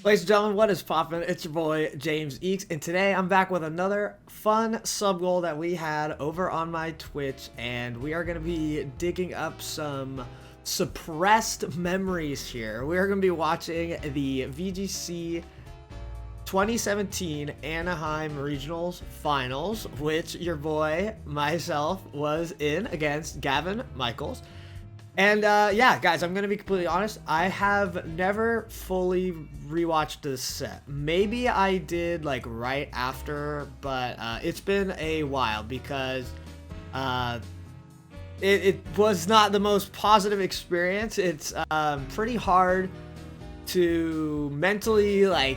Ladies and gentlemen, what is poppin'? It's your boy James Eeks, and today I'm back with another fun sub goal that we had over on my Twitch, and we are going to be digging up some suppressed memories here. We are going to be watching the VGC 2017 Anaheim Regionals Finals, which your boy, myself, was in against Gavin Michaels. And yeah, guys, I'm gonna be completely honest. I have never fully rewatched this set. Maybe I did like right after, but it's been a while because it was not the most positive experience. It's pretty hard to mentally I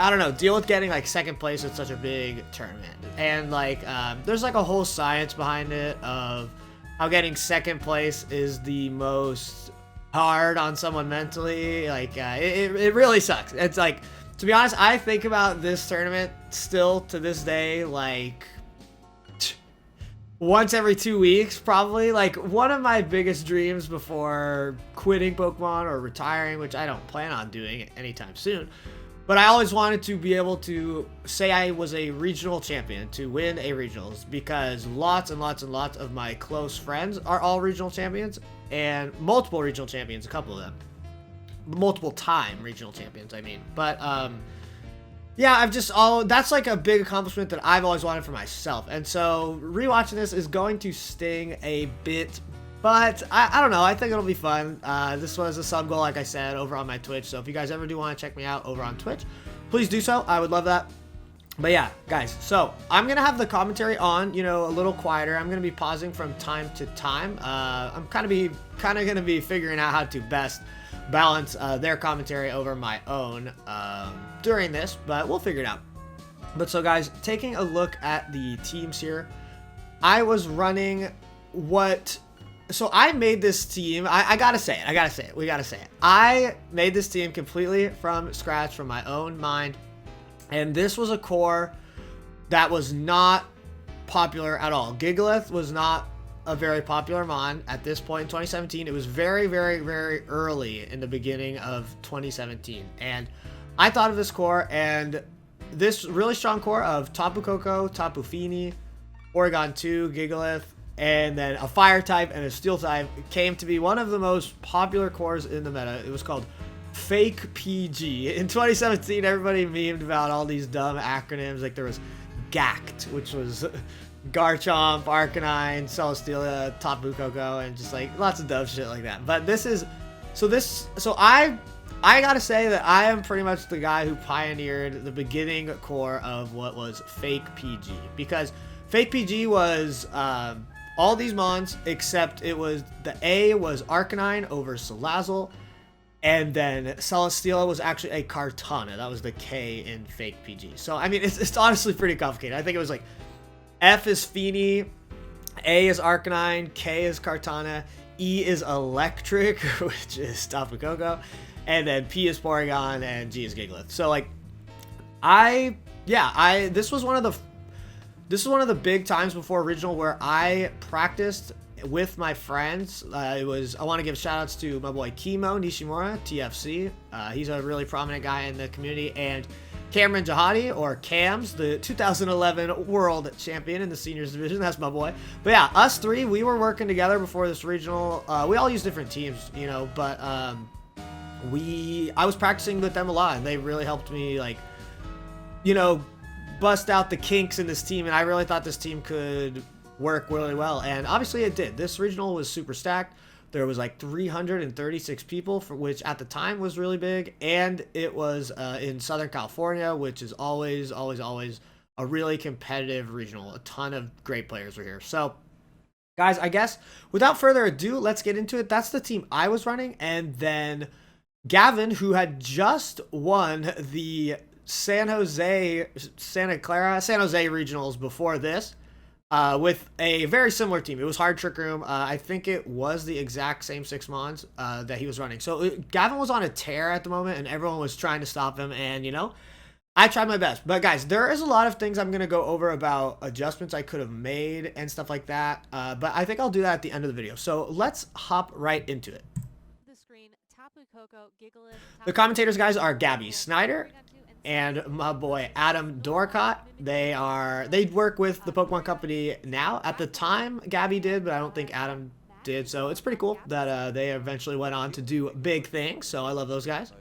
don't know, deal with getting like second place at such a big tournament. And like there's like a whole science behind it of how getting second place is the most hard on someone mentally. Like it really sucks. It's like, to be honest, I think about this tournament still to this day like once every 2 weeks probably. Like one of my biggest dreams before quitting Pokemon or retiring, which I don't plan on doing anytime soon, but I always wanted to be able to say I was a regional champion, to win a regionals, because lots and lots and lots of my close friends are all regional champions, and multiple regional champions, a couple of them. Multiple time regional champions, I mean. But, yeah, that's like a big accomplishment that I've always wanted for myself. And so rewatching this is going to sting a bit, but I don't know. I think it'll be fun. This was a sub goal, like I said, over on my Twitch. So if you guys ever do want to check me out over on Twitch, please do so. I would love that. But yeah, guys, so I'm going to have the commentary on, you know, a little quieter. I'm going to be pausing from time to time. I'm kind of going to be figuring out how to best balance their commentary over my own during this, but we'll figure it out. But so, guys, taking a look at the teams here, I was running So I made this team. I gotta say it. We gotta say it. I made this team completely from scratch, from my own mind. And this was a core that was not popular at all. Gigalith was not a very popular mon at this point in 2017. It was very, very, very early in the beginning of 2017. And I thought of this core, and this really strong core of Tapu Koko, Tapu Fini, Oregon 2, Gigalith, and then a fire type and a steel type came to be one of the most popular cores in the meta. It was called Fake PG. In 2017, everybody memed about all these dumb acronyms. Like there was GACT, which was Garchomp, Arcanine, Celesteela, Tapu Koko, and just like lots of dumb shit like that. But I gotta say that I am pretty much the guy who pioneered the beginning core of what was Fake PG, because Fake PG was all these mons, except it was the A was Arcanine over Salazzle, and then Celesteela was actually a Kartana. That was the K in Fake PG. So I mean, it's honestly pretty complicated. I think it was like F is Fini, A is Arcanine, K is Kartana, E is Electric, which is Tapu Koko, and then P is Porygon, and G is Gigalith. So like, this was one of the big times before Regional where I practiced with my friends. I want to give shout outs to my boy Kimo Nishimura, TFC. He's a really prominent guy in the community, and Cameron Jihadi, or Cams, the 2011 world champion in the seniors division. That's my boy. But yeah, us three, we were working together before this regional. We all use different teams, you know, but I was practicing with them a lot, and they really helped me, like, you know, bust out the kinks in this team, and I really thought this team could work really well, and obviously it did. This regional was super stacked. There was like 336 people, for which at the time was really big, and it was in Southern California, which is always a really competitive regional. A ton of great players were here. So guys, I guess without further ado, let's get into it. That's the team I was running, and then Gavin, who had just won the San Jose regionals before this, with a very similar team. It was Hard Trick Room. I think it was the exact same 6 mons that he was running. So Gavin was on a tear at the moment, and everyone was trying to stop him, and you know, I tried my best. But guys, there is a lot of things I'm going to go over about adjustments I could have made and stuff like that, but I think I'll do that at the end of the video. So let's hop right into it. The screen, Tapu The commentators, guys, are Gabby Snyder and my boy Adam Dorcott. They work with the Pokemon Company now. At the time, Gabby did, but I don't think Adam did. So it's pretty cool that they eventually went on to do big things. So I love those guys.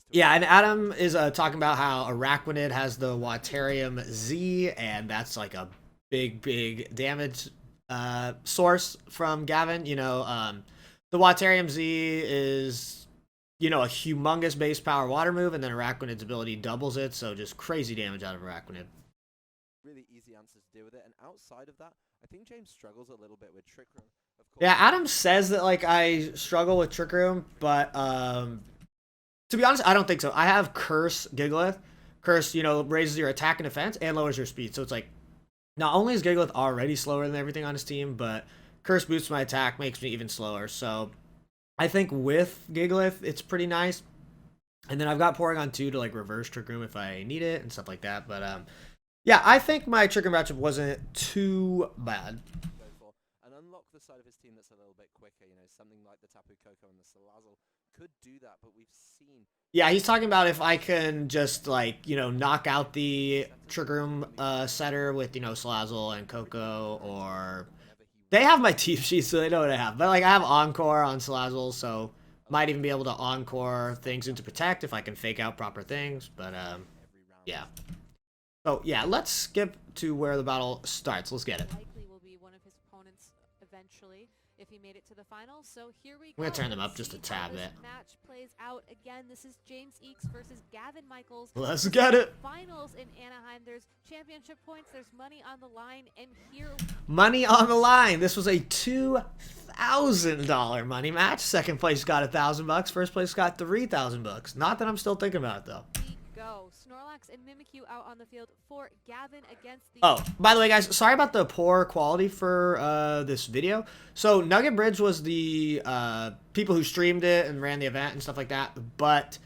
Yeah, and Adam is talking about how Araquanid has the Waterium Z, and that's like a big damage source from Gavin. You know, the Waterium Z is, you know, a humongous base power water move, and then Araquanid's ability doubles it, so just crazy damage out of Araquanid. Really easy answers to deal with it, and outside of that, I think James struggles a little bit with Trick Room. Yeah, Adam says that like I struggle with Trick Room, but to be honest, I don't think so. I have Curse Gigalith. Curse, you know, raises your attack and defense and lowers your speed. So it's like, not only is Gigalith already slower than everything on his team, but Curse boosts my attack, makes me even slower. So I think with Gigalith, it's pretty nice. And then I've got Porygon 2 to like reverse Trick Room if I need it and stuff like that. But yeah, I think my Trick Room matchup wasn't too bad. And unlock the side of his team that's a little bit quicker, you know, something like the Tapu Koko and the Salazzle could do that, but we've seen... Yeah, he's talking about if I can just, like, you know, knock out the Trick Room setter with, you know, Salazzle and Koko, or... They have my team sheet, so they know what I have. But, like, I have Encore on Salazzle, so might even be able to Encore things into Protect if I can fake out proper things, but, yeah. So, yeah, let's skip to where the battle starts. Let's get it. If he made it to the finals. So here we go. I'm gonna turn them up just a tad bit. Match plays out again. This is James Eakes versus Gavin Michaels. Let's get it. Finals in Anaheim. There's championship points. There's money on the line, and here money on the line. This was a $2,000 money match. Second place got $1,000. First place got $3,000. Not that I'm still thinking about it though. Go. Snorlax and Mimikyu out on the field for Gavin against the... Oh, by the way, guys, sorry about the poor quality for this video. So Nugget Bridge was the people who streamed it and ran the event and stuff like that. But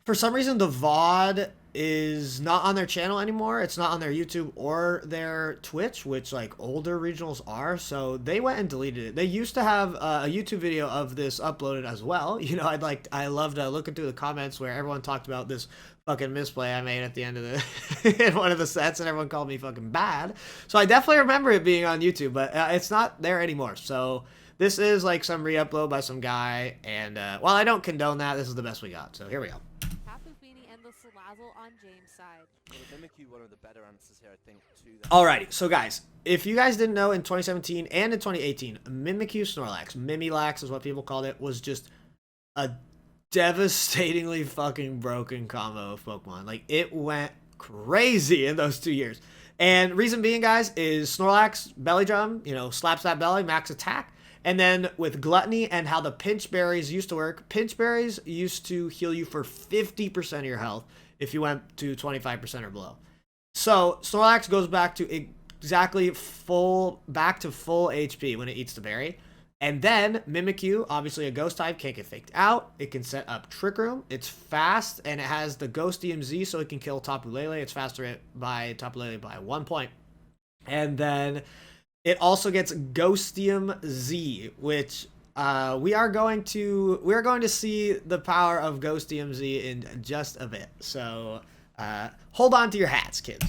for some reason, the VOD is not on their channel anymore. It's not on their YouTube or their Twitch, which like older regionals are. So they went and deleted it. They used to have a YouTube video of this uploaded as well. You know, I loved looking through the comments where everyone talked about this fucking misplay I made at the end of the in one of the sets, and everyone called me fucking bad. So I definitely remember it being on YouTube, but it's not there anymore. So this is like some re-upload by some guy, and while I don't condone that, this is the best we got. So here we go. And the Salazzle on James' side. One of the better answers here, I think, to that. Alrighty, so guys, if you guys didn't know, in 2017 and in 2018, Mimikyu Snorlax, Mimilax is what people called it, was just a devastatingly fucking broken combo of Pokemon. Like, it went crazy in those 2 years. And reason being, guys, is Snorlax Belly Drum, you know, slaps that belly, max attack. And then with Gluttony and how the Pinch Berries used to work, Pinch Berries used to heal you for 50% of your health if you went to 25% or below. So Snorlax goes back to exactly back to full HP when it eats the berry. And then Mimikyu, obviously a ghost type, can't get faked out. It can set up Trick Room. It's fast, and it has the Ghost EMZ, so it can kill Tapu Lele. It's faster by Tapu Lele by 1 point. And then it also gets Ghostium Z, which we are going to see the power of Ghostium Z in just a bit. So hold on to your hats, kids.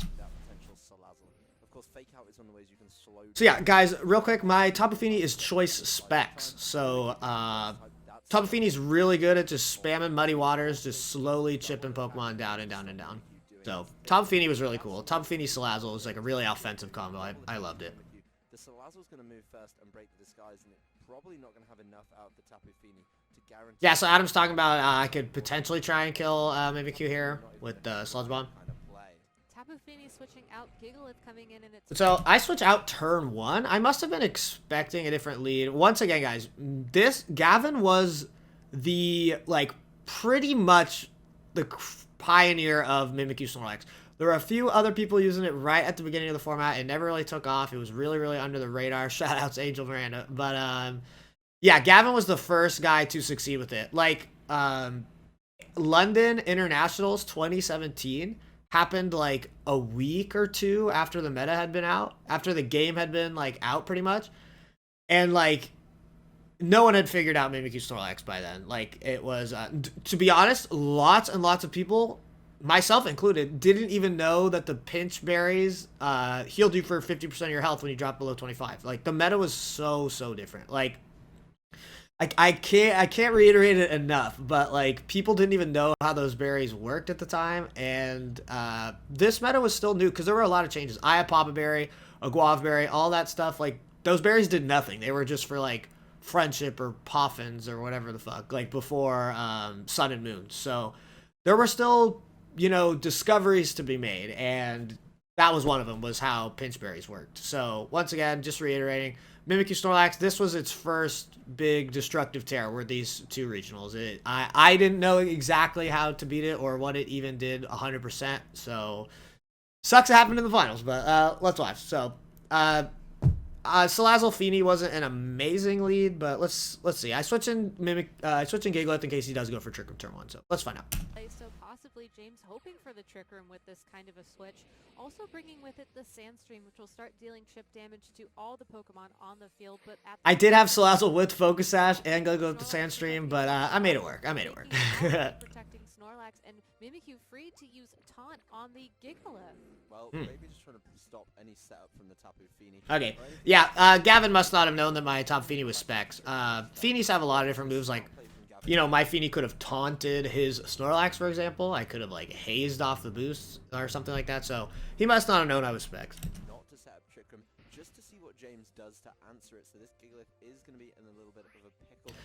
So yeah, guys, real quick, my Tapu Fini is choice specs. So Tapu Fini is really good at just spamming Muddy Waters, just slowly chipping Pokemon down and down and down. So Tapu Fini was really cool. Tapu Fini Salazzle was like a really offensive combo. I loved it. The Salazzle's going to move first and break the disguise, and it's probably not going to have enough out of the Tapu Fini to guarantee... Yeah, so Adam's talking about I could potentially try and kill Mimikyu here with Sludge Bomb. Tapu Fini switching out, Gigalith coming in, and it's... So I switch out turn 1. I must have been expecting a different lead. Once again, guys, Gavin was the, like, pretty much the pioneer of Mimikyu Snorlax. There were a few other people using it right at the beginning of the format. It never really took off. It was really, really under the radar. Shout out to Angel Miranda. But, yeah, Gavin was the first guy to succeed with it. Like, London Internationals 2017 happened, like, a week or two after the meta had been out. After the game had been, like, out pretty much. And, like, no one had figured out Mimikyu Snorlax by then. Like, it was, to be honest, lots and lots of people, myself included, didn't even know that the pinch berries healed you for 50% of your health when you dropped below 25. Like, the meta was so different. Like, I can't reiterate it enough, but like, people didn't even know how those berries worked at the time, and this meta was still new because there were a lot of changes. I had Papa Berry, a Guava Berry, all that stuff. Like, those berries did nothing. They were just for like friendship or poffins or whatever the fuck, like before Sun and Moon. So there were still, you know, discoveries to be made, and that was one of them, was how pinch berries worked. So once again, just reiterating, Mimikyu Snorlax, this was its first big destructive tear, were these two regionals. I didn't know exactly how to beat it or what it even did 100%, so sucks it happened in the finals, but let's watch. So Salazzle Feeny wasn't an amazing lead, but let's see. I switch in Gigalith in case he does go for Trick Room turn 1, so let's find out. So possibly James hoping for the Trick Room with this kind of a switch. Also bringing with it the Sandstream, which will start dealing chip damage to all the Pokemon on the field. But I did have Salazzle with Focus Sash and go with the Sandstream, but I made it work. Protecting Snorlax and Mimikyu free to use Taunt on the Gigalith. Well, maybe just trying to stop any setup from the Tapu Fini. Okay, yeah, Gavin must not have known that my top Feeny was Specs. Feenies have a lot of different moves, like, you know, my Feeny could have taunted his Snorlax, for example. I could have, like, hazed off the boost or something like that, so he must not have known I was Specs. Not to set up Trick Room, just to see what James does to answer it, so this Gigalith is going to be in a little bit of a pickle.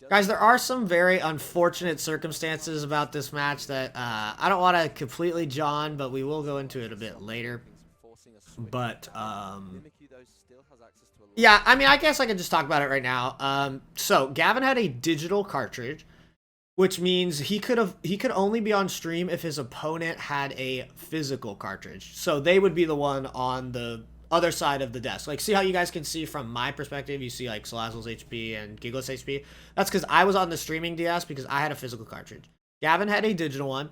Guys, there are some very unfortunate circumstances about this match that I don't want to completely jawn, but we will go into it a bit later. But, yeah, I mean, I guess I could just talk about it right now. So, Gavin had a digital cartridge, which means he could only be on stream if his opponent had a physical cartridge. So, they would be the one on the other side of the desk. Like, see how you guys can see from my perspective, you see like Salazzle's HP and Gigalith's HP? That's because I was on the streaming DS because I had a physical cartridge. Gavin had a digital one,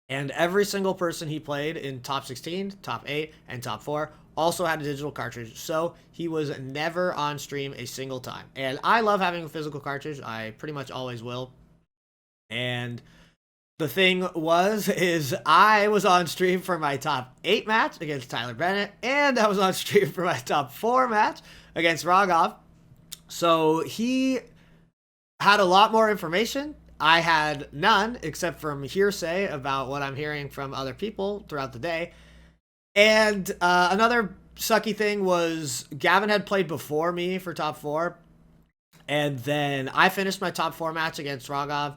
and every single person he played in top 16, top 8, and top 4 also had a digital cartridge, so he was never on stream a single time. And I love having a physical cartridge. I pretty much always will. And the thing is I was on stream for my top 8 match against Tyler Bennett, and I was on stream for my top 4 match against Rogov. So he had a lot more information. I had none, except from hearsay about what I'm hearing from other people throughout the day. And another sucky thing was Gavin had played before me for top 4, and then I finished my top 4 match against Rogov.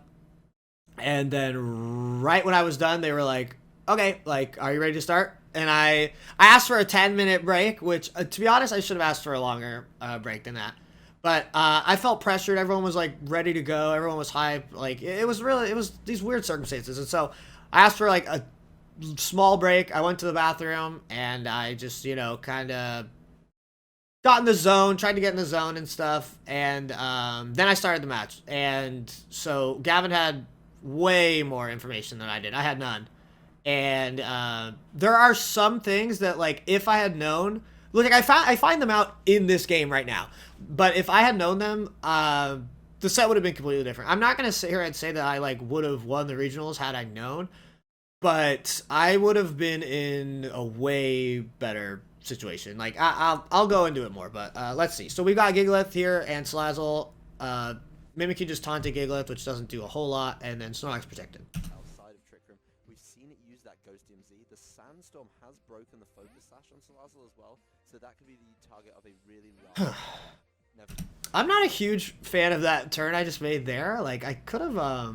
And then right when I was done, they were like, okay, like, are you ready to start? And I asked for a 10-minute break, which, to be honest, I should have asked for a longer break than that. But I felt pressured. Everyone was, like, ready to go. Everyone was hyped. Like, it was these weird circumstances. And so I asked for, like, a small break. I went to the bathroom, and I just, you know, kind of got in the zone, tried to get in the zone and stuff. And then I started the match. And so Gavin had way more information than I did. I had none. And there are some things that, like, if I had known, look, like, I find them out in this game right now, but if I had known them, the set would have been completely different. I'm not gonna sit here and say that I, like, would have won the regionals had I known, but I would have been in a way better situation. Like, I'll go into it more, but let's see. So we got Gigalith here and Salazzle. Mimikyu just taunted Gigalith, which doesn't do a whole lot, and then Snorlax protected. Outside of Trick Room, we've seen it use that Ghost DMZ. The Sandstorm has broken the Focus Sash on Salazzle as well, so that could be the target of a really large... I'm not a huge fan of that turn I just made there. Like, I could have, I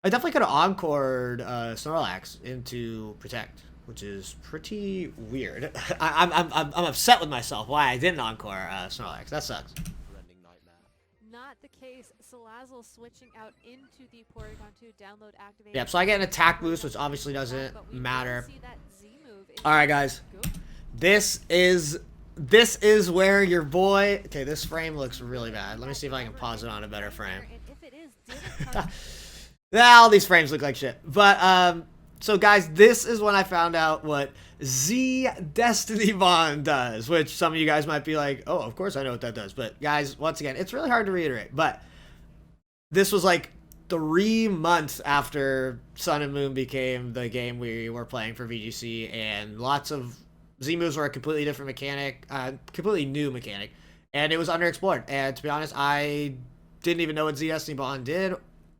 definitely could have encored Snorlax into Protect, which is pretty weird. I'm upset with myself why I didn't encore Snorlax. That sucks. Not the case. Salazzle switching out into the Porygon 2 download activate. Yep, so I get an attack boost, which obviously doesn't matter. Alright, guys. This is where your boy... Okay, this frame looks really bad. Let me see if I can pause it on a better frame. All these frames look like shit. But, So guys, this is when I found out what Z Destiny Bond does, which some of you guys might be like, oh, of course I know what that does. But guys, once again, it's really hard to reiterate. But this was like 3 months after Sun and Moon became the game we were playing for VGC, and lots of Z moves were a completely different mechanic, completely new mechanic, and it was underexplored. And to be honest, I didn't even know what Z Destiny Bond did,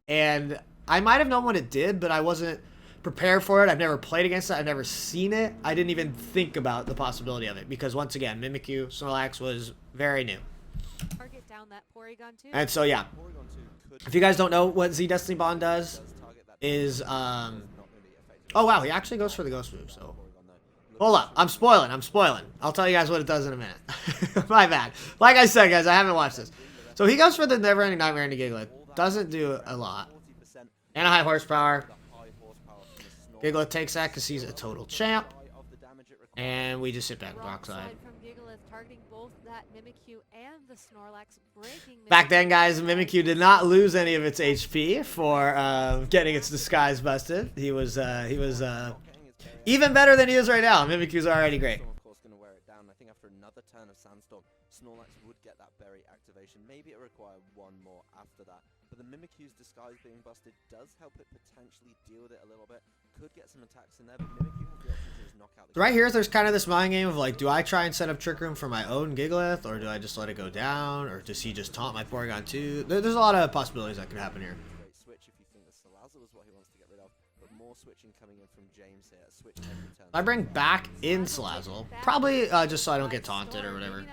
and I might have known what it did, but I wasn't prepared for it. I've never played against it. I've never seen it. I didn't even think about the possibility of it because, once again, Mimikyu, Snorlax was very new. Target down that Porygon 2. And so, yeah, if you guys don't know what Z Destiny Bond does, is, oh, wow, he actually goes for the Ghost move, so. Hold up, I'm spoiling. I'll tell you guys what it does in a minute. My bad. Like I said, guys, I haven't watched this. So he goes for the Never-Ending Nightmare into Gigalith. Doesn't do a lot. And a high horsepower. Gigalith takes that because he's a total champ. And we just sit back with Rock Slide. Back then, guys, Mimikyu did not lose any of its HP for getting its disguise busted. He was even better than he is right now. Mimikyu's already great. Of course, going to wear it down. I think after another turn of Sandstorm, Snorlax would get that berry activation. Maybe it require one more after that. But the Mimikyu's disguise being busted does help it potentially deal with it a little bit. Could get some attacks in there, but Mimikyu has the option to just knock out the Right here, there's kind of this mind game of like, do I try and set up Trick Room for my own Gigalith, or do I just let it go down, or does he just taunt my Porygon 2? There's a lot of possibilities that could happen here. great switch if you think that Salazzle is what he wants to get rid of. But more switching coming in from James here. Switch every turn. I bring back in Salazzle, probably just so I don't get taunted or whatever.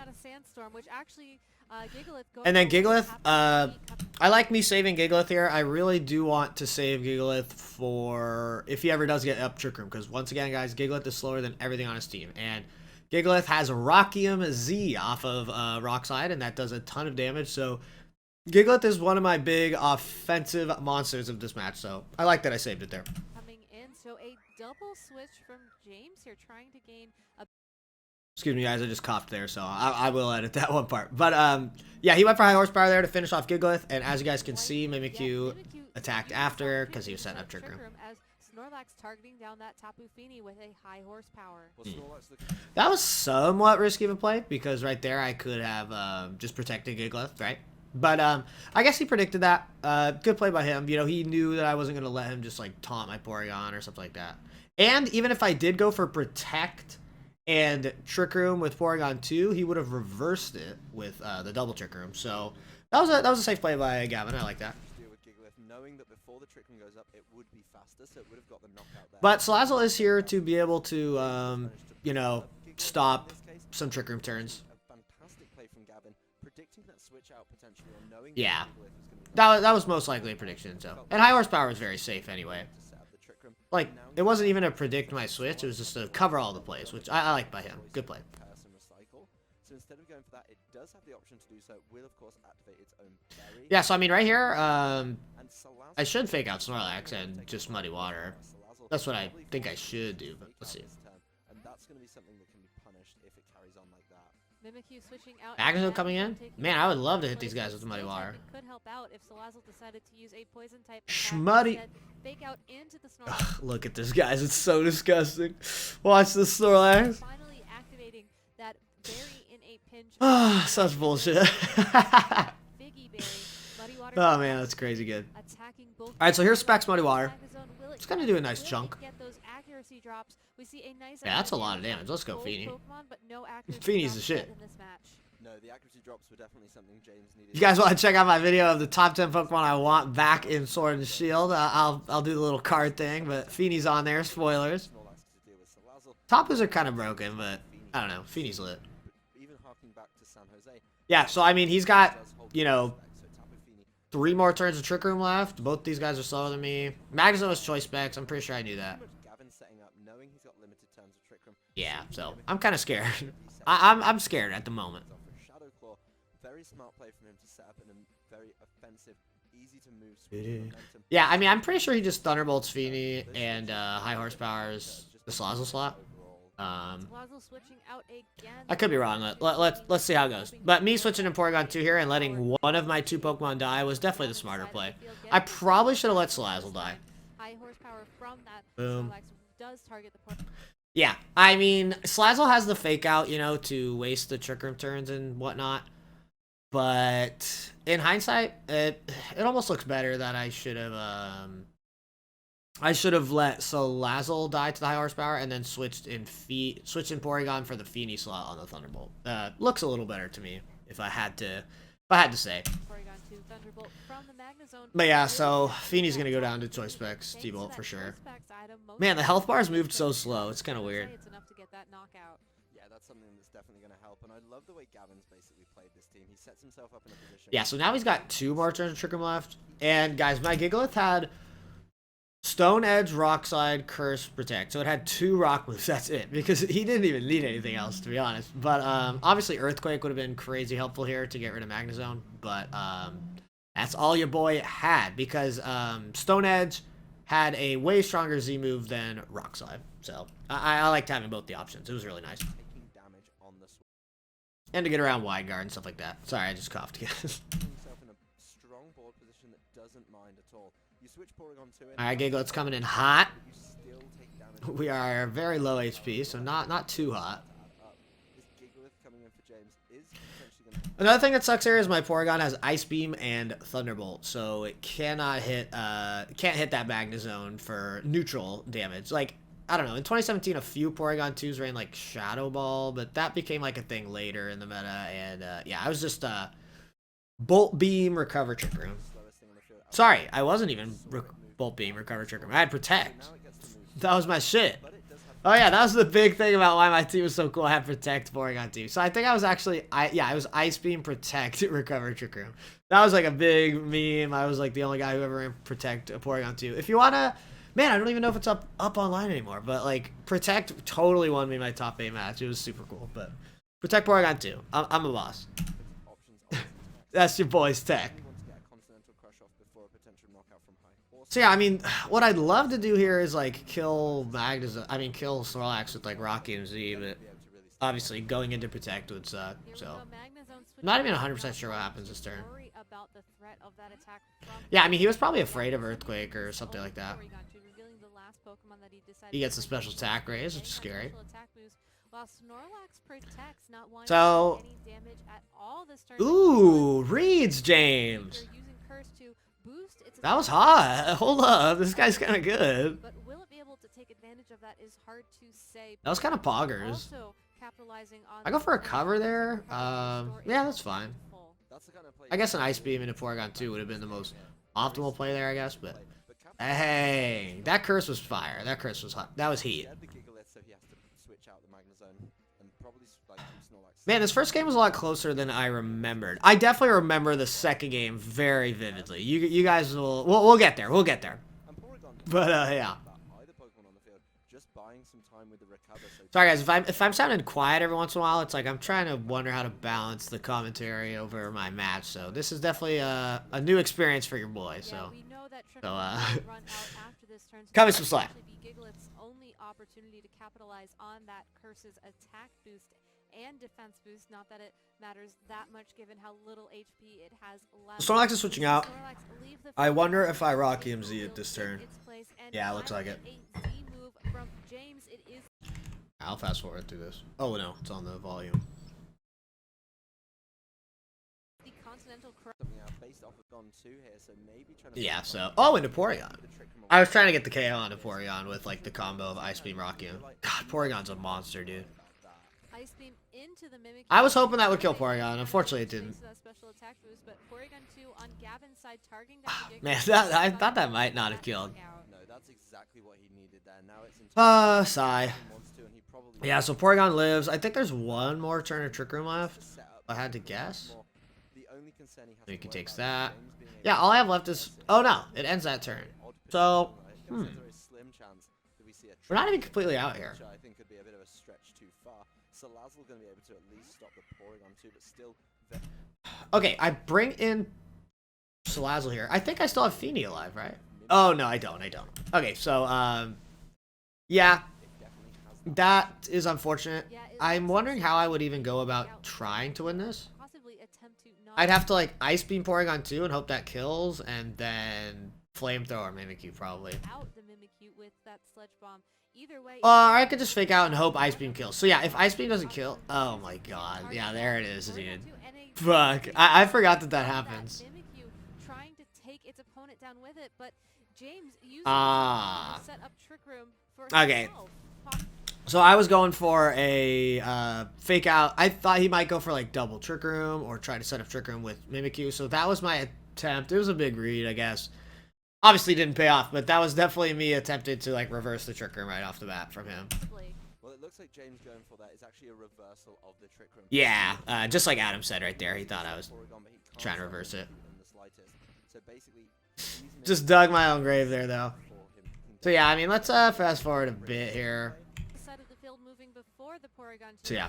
And then Gigalith, I like me saving Gigalith here. I really do want to save Gigalith for if he ever does get up Trick Room, because once again, guys, Gigalith is slower than everything on his team. And Gigalith has Rockium Z off of Rock Slide, and that does a ton of damage. So Gigalith is one of my big offensive monsters of this match, so I like that I saved it there. Coming in, so a double switch from James here, trying to gain a... Excuse me, guys, I just coughed there, so I will edit that one part. But, yeah, he went for high horsepower there to finish off Gigalith, and as you guys can see, Mimikyu attacked after because he was setting up Trick Room. As Snorlax targeting down that Tapu Fini with a high horsepower. That was somewhat risky of a play, because right there I could have just protected Gigalith, right? But I guess he predicted that. Good play by him. You know, he knew that I wasn't going to let him just, like, taunt my Porygon or something like that. And even if I did go for Protect and Trick Room with Porygon 2, he would have reversed it with the double Trick Room. So that was a safe play by Gavin. I like that. Knowing that before the Trick Room goes up, it would be faster, so it would have got the knockout there. But Salazzle is here to be able to, you know, stop some Trick Room turns. A fantastic play from Gavin, predicting that switch out potentially, or knowing Yeah, that was most likely a prediction. So, and high horsepower was very safe anyway. Like, it wasn't even a predict my switch, it was just to cover all the plays, which I like by him. Good play. So instead of going for that, it does have the option to do so. It will, of course, activate its own berry. Yeah, so I mean, right here, I should fake out Snorlax and just Muddy Water. That's what I think I should do, but let's see. And that's going to be something that can be punished if it carries on like that. Mimikyu switching out. Magneto coming in? Man, I would love to hit these guys with Muddy Water. Could help out if Salazzle decided to use a poison type. Schmuddy. Fake out into the Snorlax. Look at this, guys. It's so disgusting. Watch this Snorlax. Finally activating that berry in a pinch. Ah, such bullshit. Biggie berry. Muddy Water. Oh man, that's crazy good. Attacking both. All right, so here's Specs Muddy Water. It's gonna do a nice chunk. Get those accuracy drops. We see a nice Yeah, that's a lot of damage. Let's go, Fini. No Fini's the shit. in this match. No, the accuracy drops were definitely something James needed. You guys want to check out my video of the top 10 Pokemon I want back in Sword and Shield? I'll do the little card thing, but Fini's on there. Spoilers. Tapus are kind of broken, but I don't know. Fini's lit. Even harking back to San Jose. Yeah, so I mean, he's got, you know, 3 more turns of Trick Room left. Both these guys are slower than me. Magneto has choice specs. I'm pretty sure I knew that. Yeah, so I'm kind of scared. I'm scared at the moment. Very smart play from him to set up in a very offensive, easy to move. Yeah, I mean, I'm pretty sure he just Thunderbolts Fini and high horsepowers the Salazzle slot. I could be wrong. Let's see how it goes. But me switching to Porygon 2 here and letting one of my 2 Pokemon die was definitely the smarter play. I probably should have let Salazzle die. high horsepower from that Boom. Snorlax does target the Yeah, I mean, Slazzle has the fake out, you know, to waste the Trick Room turns and whatnot. But in hindsight, it almost looks better that I should have let Salazzle die to the high horsepower and then switched in Porygon for the Feeny slot on the Thunderbolt. Looks a little better to me if I had to say. Porygon 2 Thunderbolt from the Magnezone. But yeah, so Feeny's gonna go down to Choice Specs T-Bolt for sure. Man, the health bars moved so slow. It's kind of weird. It's enough to get that knockout. Yeah, that's something that's definitely going to help, and I love the way Gavin's basically played this team. He sets himself up in a position. Yeah, so now he's got 2 more turns of Trick Room left. And guys, my Gigalith had Stone Edge, Rock Slide, Curse, Protect. So it had 2 rock moves. That's it, because he didn't even need anything else, to be honest. But obviously Earthquake would have been crazy helpful here to get rid of Magnezone. But that's all your boy had, because Stone Edge had a way stronger Z move than Rock Slide. So I liked having both the options. It was really nice. Taking damage on the And to get around Wide Guard and stuff like that. Sorry, I just coughed again. himself in a strong board position that doesn't mind at all. You switch Porygon to it. Alright, Gigalith's coming in hot. You still take damage. We are very low HP, so not too hot. This Gigalith coming in for James is potentially going to... Another thing that sucks here is my Porygon has Ice Beam and Thunderbolt, so it cannot hit can't hit that Magnezone for neutral damage. Like, I don't know, in 2017 a few Porygon 2s ran like Shadow Ball, but that became like a thing later in the meta, and yeah, I was just Bolt Beam, Recover, Trick Room. Sorry, I wasn't even Bolt Beam, Recover, Trick Room. I had Protect. That was my shit. Oh yeah, that was the big thing about why my team was so cool. I had Protect Porygon 2. So I think I was actually, I was Ice Beam, Protect, Recover, Trick Room. That was like a big meme. I was like the only guy who ever ran Protect Porygon 2. If you wanna, man, I don't even know if it's up online anymore. But like Protect totally won me my top 8 match. It was super cool. But Protect Porygon 2. I'm a boss. That's your boy's tech. So yeah, I mean, what I'd love to do here is like kill Snorlax with like Rocky and Z, but obviously going into Protect would suck. So I'm not even 100% sure what happens this turn. Yeah, I mean, he was probably afraid of Earthquake or something like that. He gets a special attack raise, which is scary. So, ooh, reads James. That was hot. Hold up, this guy's kind of good. But will it be able to take advantage of that is hard to say. That was kind of poggers. I go for a cover there. Yeah, that's fine. I guess an Ice Beam into Porygon 2 would have been the most optimal play there, I guess. But hey, that curse was fire. That curse was hot. That was heat. Man, this first game was a lot closer than I remembered. I definitely remember the second game very vividly. You guys will... We'll get there. We'll get there. But, yeah. Sorry, guys. If I'm sounding quiet every once in a while, it's like I'm trying to wonder how to balance the commentary over my match. So this is definitely a new experience for your boy. So cut me some slack. Gigalith's only opportunity to capitalize on that curse's attack boost and defense boost. Not that it matters that much given how little HP it has left. Snorlax is switching out. I wonder if I Rocky him Z at this turn. Yeah, it looks like it. I'll fast forward through this. Oh no, it's on the volume. Yeah, so... Oh, into Porygon. I was trying to get the KO onto Porygon with like the combo of Ice Beam, Rocky. God, Porygon's a monster, dude. I was hoping that would kill Porygon. Unfortunately, it didn't. Man, I thought that might not have killed. Sigh. Yeah, so Porygon lives. I think there's one more turn of Trick Room left. I had to guess. He takes that. Yeah, all I have left is... Oh, no. It ends that turn. So, we're not even completely out here. I think could be a bit of a stretch too far. Salazzle going to be able to at least stop the Porygon too, but still... Okay, I bring in Salazzle here. I think I still have Feeny alive, right? Oh, no, I don't. Okay, so, yeah. That is unfortunate. I'm wondering how I would even go about trying to win this. I'd have to, like, Ice Beam Porygon 2 and hope that kills, and then Flamethrower Mimikyu, probably. Out the Mimikyu with that Sledge Bomb. Either way. Or I could just fake out and hope Ice Beam kills. So yeah, if Ice Beam doesn't kill... Oh my god. Yeah, there it is, dude. Fuck. I forgot that happens. Mimikyu trying to take its opponent down with it, but James using set up Trick Room for okay. So I was going for a fake out. I thought he might go for like double Trick Room or try to set up Trick Room with Mimikyu. So that was my attempt. It was a big read, I guess. Obviously didn't pay off, but that was definitely me attempted to like reverse the Trick Room right off the bat from him. Well, it looks like James going for that is actually a reversal of the Trick Room. Yeah, just like Adam said right there. He thought I was trying to reverse it. So basically, just dug my own grave there, though. So yeah, I mean, let's fast forward a bit here. So yeah.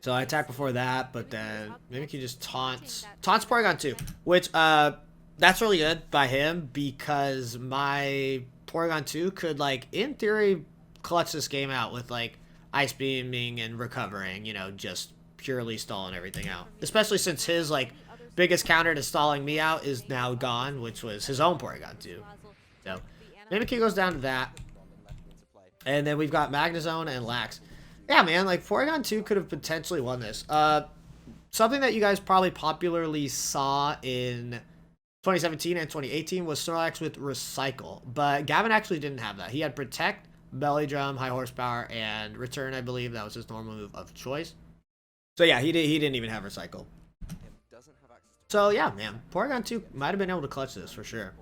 So I attack before that, but then Mimikyu just taunts Porygon 2, which that's really good by him because my Porygon 2 could like in theory clutch this game out with like Ice Beaming and recovering, you know, just purely stalling everything out. Especially since his like biggest counter to stalling me out is now gone, which was his own Porygon 2. So Mimikyu goes down to that. And then we've got Magnezone and Lax. Yeah, man, like Porygon 2 could have potentially won this. Something that you guys probably popularly saw in 2017 and 2018 was Snorlax with Recycle. But Gavin actually didn't have that. He had Protect, Belly Drum, High Horsepower, and Return, I believe. That was his normal move of choice. So yeah, he didn't even have Recycle. So yeah, man, Porygon 2 might have been able to clutch this for sure.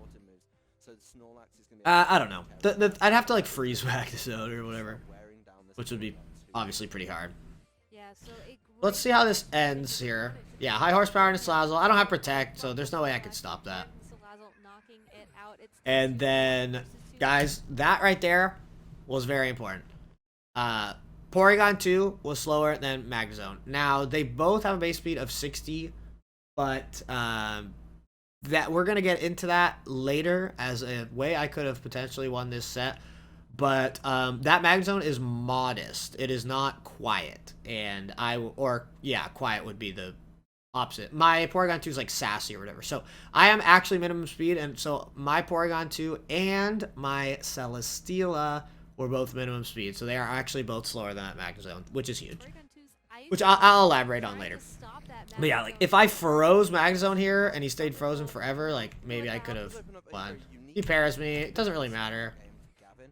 I don't know. I'd have to like freeze Magnezone or whatever, which would be obviously pretty hard. Let's see how this ends here. Yeah, High Horsepower and Salazzle. I don't have Protect, so there's no way I could stop that. And then, guys, that right there was very important. Porygon 2 was slower than Magnezone. Now, they both have a base speed of 60, but that we're going to get into that later as a way I could have potentially won this set. But that Magnezone is modest. It is not quiet. And quiet would be the opposite. My Porygon 2 is like sassy or whatever. So I am actually minimum speed. And so my Porygon 2 and my Celesteela were both minimum speed. So they are actually both slower than that Magnezone, which is huge. Which I'll elaborate on later. But yeah, like if I froze Magnezone here and he stayed frozen forever, like maybe I could have won. He pairs me. It doesn't really matter.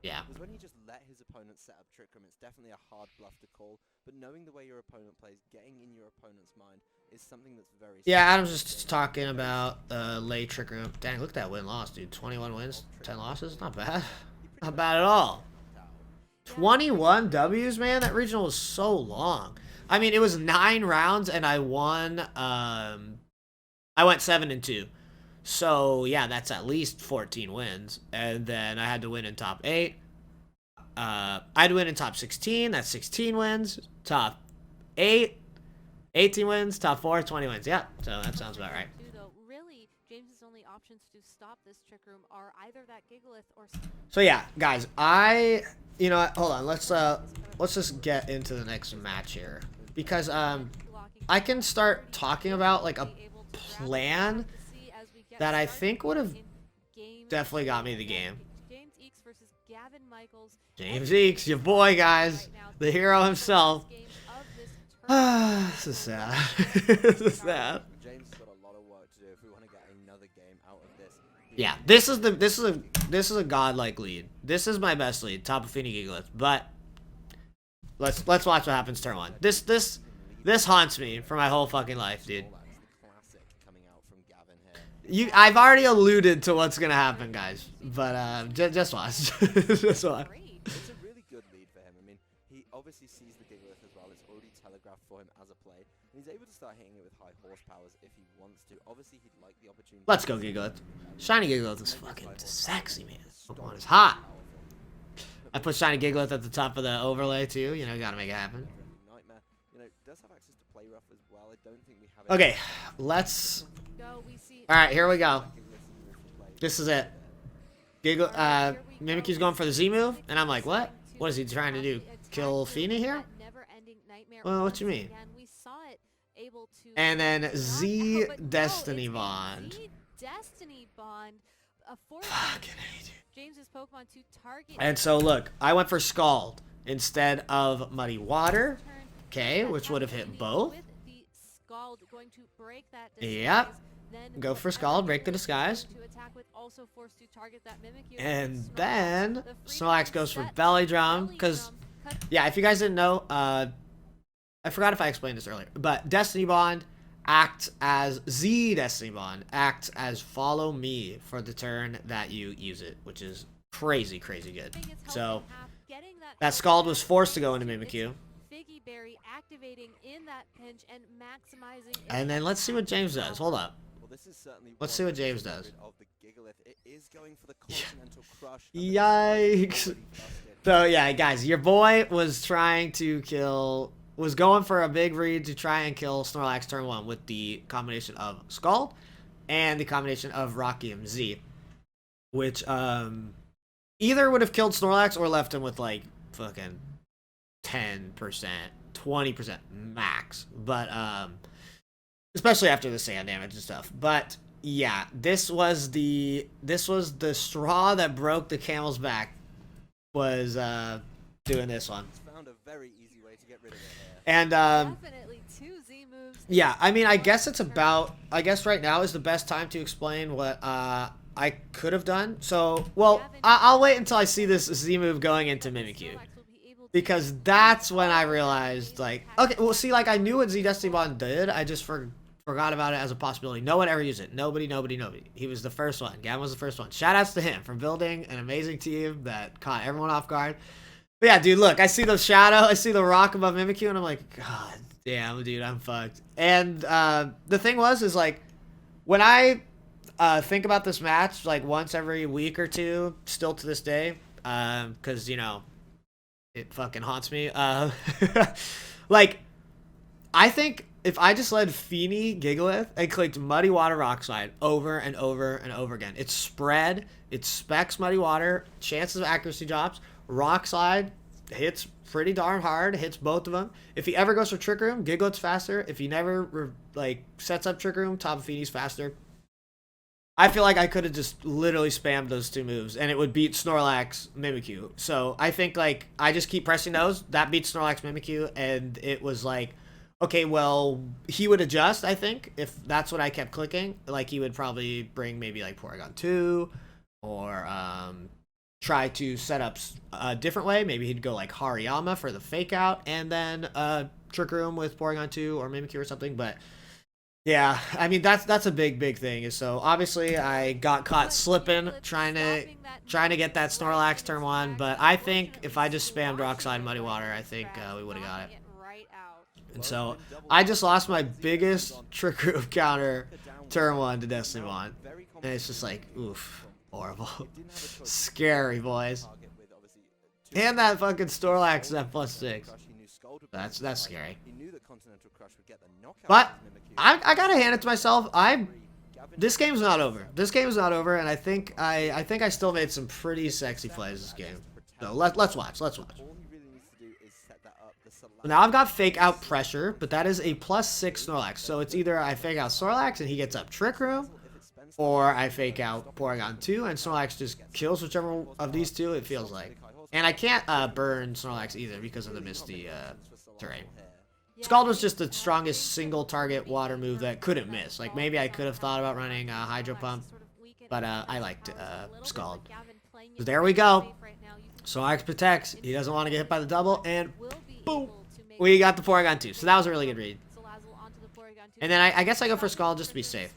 Yeah. Because when you just let his opponent set up Trick Room, it's definitely a hard bluff to call. But knowing the way your opponent plays, getting in your opponent's mind is something that's very... Yeah, Adam's just talking about late Trick Room. Dang, look at that win-loss, dude. 21 wins, 10 losses. Not bad. Not bad at all. 21 W's, man. That regional was so long. I mean, it was 9 rounds, and I won... I went 7-2. So, yeah, that's at least 14 wins. And then I had to win in top 8. I had to win in top 16. That's 16 wins. Top 8, 18 wins. Top 4, 20 wins. Yeah, so that sounds about right. Really, James's only options to stop this Trick Room are either that Gigalith or... So, yeah, guys, you know what? Hold on. Let's just get into the next match here. Because, I can start talking about, like, a plan that I think would have definitely got me the game. James Eeks, your boy, guys. The hero himself. This is sad. This is sad. James has got a lot of work to do if we want to get another game out of this. Yeah, this is a godlike lead. This is my best lead, top of Feeny Gigalith. But let's watch what happens turn 1. This haunts me for my whole fucking life, dude. I've already alluded to what's gonna happen, guys, but just watch. Just watch. It's a really good lead for him. I mean, he obviously sees the Gigalith as well. It's already telegraphed for him as a play, and he's able to start hitting it with high horsepowers if he wants to. Obviously, he'd like the opportunity. Let's go, Gigalith. Shiny Gigalith is fucking sexy, man. Pokemon is hot. I put Shiny Gigalith at the top of the overlay too. You know, gotta make it happen. Nightmare. You know, does have access to play rough as well. I don't think we have. Okay, let's. Alright, here we go. This is it. Mimikyu's going for the Z move, and I'm like, what? What is he trying to do? Kill Feeny here? Well, what you mean? able to. And then Z but no, Destiny it's a Bond. Z Destiny Bond. Forcing Fucking hate it. James's Pokemon to target. And so look, I went for Scald instead of Muddy Water. Okay, which would have hit both. With the Scald going to break that Yep. disguise, then Go for whatever Scald, break the Mimikyu is disguise. going to attack with, also forced to target that Mimikyu. And Snorlax, then the free Snorlax goes for set, Belly Drum. Because, cut yeah, if you guys didn't know, I forgot if I explained this earlier. But Destiny Bond acts as Z Destiny Bond acts as follow me for the turn that you use it, which is crazy, crazy good. So that Scald was forced to go into Mimikyu. Figgy Berry activating in that pinch and maximizing. And then let's see what James does. Hold up. Well, this is certainly Let's see what James does. of the Gigalith. It is going for the Continental Crush. Yikes. So yeah, guys, your boy was trying to kill, was going for a big read to try and kill Snorlax turn 1 with the combination of Scald and the combination of Rocky and Z, which either would have killed Snorlax or left him with like fucking 10%, 20% max. But especially after the sand damage and stuff. But yeah, this was the straw that broke the camel's back, was doing this one. Found a very easy way to get rid of it here. And Definitely 2 Z moves. yeah, I mean, I guess it's about, I guess right now is the best time to explain what I could have done. So, well, I'll wait until I see this Z move going into Mimikyu, because that's when I realized, like, okay, well, see, like, I knew what Z Destiny Bond did, I just forgot about it as a possibility. No one ever used it. Nobody. He was the first one. Gavin was the first one. Shoutouts to him for building an amazing team that caught everyone off guard. But yeah, dude, look, I see the shadow, I see the rock above Mimikyu, and I'm like, God damn, dude, I'm fucked. And the thing is like, when I think about this match, like, once every week or two, still to this day, because, you know, it fucking haunts me. Like, I think if I just led Feeny Gigalith and clicked Muddy Water Rock Slide over and over and over again, it's spread, it specs Muddy Water, chances of accuracy drops, Rock Slide hits pretty darn hard, hits both of them. If he ever goes for Trick Room, Gigalith's faster. If he never like sets up Trick Room, Top of Feeny's faster. I feel like I could have just literally spammed those 2 moves and it would beat Snorlax Mimikyu. So I think, like, I just keep pressing those. That beats Snorlax Mimikyu, and it was like, okay, well, he would adjust, I think, if that's what I kept clicking. Like, he would probably bring maybe, like, Porygon 2, or try to set up a different way. Maybe he'd go, like, Hariyama for the fake out, and then Trick Room with Porygon 2 or Mimikyu or something. But yeah, I mean, that's a big thing. So obviously I got caught slipping trying to get that Snorlax turn 1, but I think if I just spammed Rock Slide Muddy Water, I think we would have got it. And so I just lost my biggest Trick Room counter turn 1 to Destiny Bond, and it's just like, oof, horrible. Scary, boys. And that fucking Snorlax is at +6. That's scary. But I gotta hand it to myself. This game's not over. This game's not over, and I think I still made some pretty sexy plays this game. So let's watch. Now I've got fake out pressure, but that is a +6 Snorlax. So it's either I fake out Snorlax and he gets up Trick Room, or I fake out Porygon 2 and Snorlax just kills whichever of these 2 it feels like. And I can't burn Snorlax either because of the misty terrain. Scald was just the strongest single target water move that couldn't miss. Like, maybe I could have thought about running Hydro Pump, but I liked Scald. So there we go. Snorlax protects. He doesn't want to get hit by the double, and boom, we got the Porygon 2. So that was a really good read. And then I guess I go for Scald just to be safe.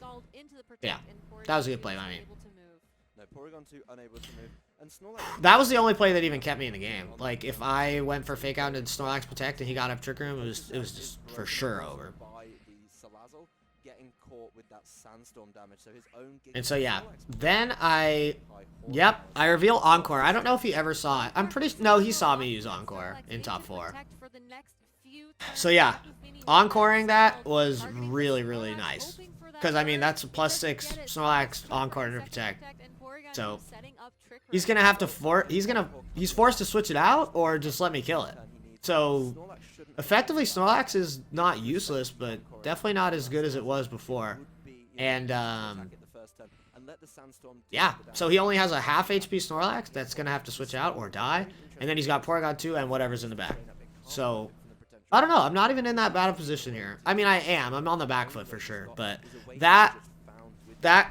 Yeah, that was a good play by me. That was the only play that even kept me in the game. Like, if I went for fake out and Snorlax protect and he got up Trick Room, it was just for sure over. And so yeah, then I reveal Encore. I don't know if he ever saw it. No, he saw me use Encore in top 4. So yeah, Encoring that was really nice. Because, I mean, that's a +6 Snorlax Encore to protect. So he's gonna have to he's forced to switch it out or just let me kill it. So effectively Snorlax is not useless, but definitely not as good as it was before. And yeah, so he only has a half HP Snorlax that's gonna have to switch out or die, and then he's got Porygon 2 and whatever's in the back. So I don't know. I'm not even in that bad a position here. I mean, I am. I'm on the back foot for sure, but that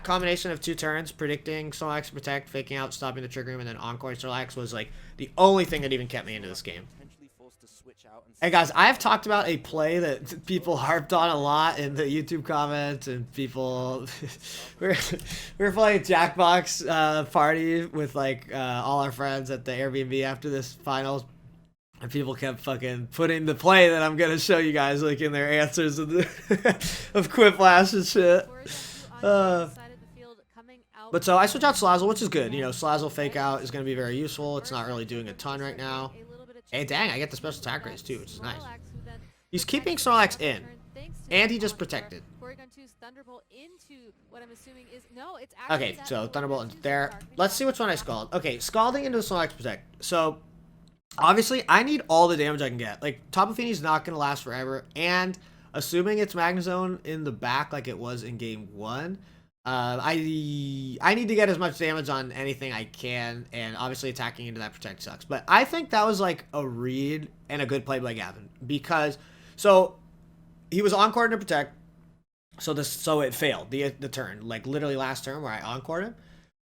combination of 2 turns, predicting Snorlax to protect, faking out, stopping the Trick Room, and then Encore Snorlax was like the only thing that even kept me into this game. Hey guys, I have talked about a play that people harped on a lot in the YouTube comments, and people we were playing Jackbox party with like all our friends at the Airbnb after this finals, and people kept fucking putting the play that I'm gonna show you guys like in their answers of the of Quiplash and shit. But so I switch out Salazzle, which is good. You know, Salazzle fake out is going to be very useful. It's not really doing a ton right now. Hey, dang, I get the special attack raise too, which is nice. He's keeping Snorlax in, and he just protected. Okay, so Thunderbolt into there. Let's see which one I Scald. Okay, Scalding into the Snorlax protect. So, obviously, I need all the damage I can get. Like, Tapu Fini's not going to last forever, and assuming it's Magnezone in the back like it was in Game 1, I need to get as much damage on anything I can, and obviously attacking into that protect sucks. But I think that was like a read and a good play by Gavin, because so he was encored to protect, so it failed the turn, like literally last turn where I encored him.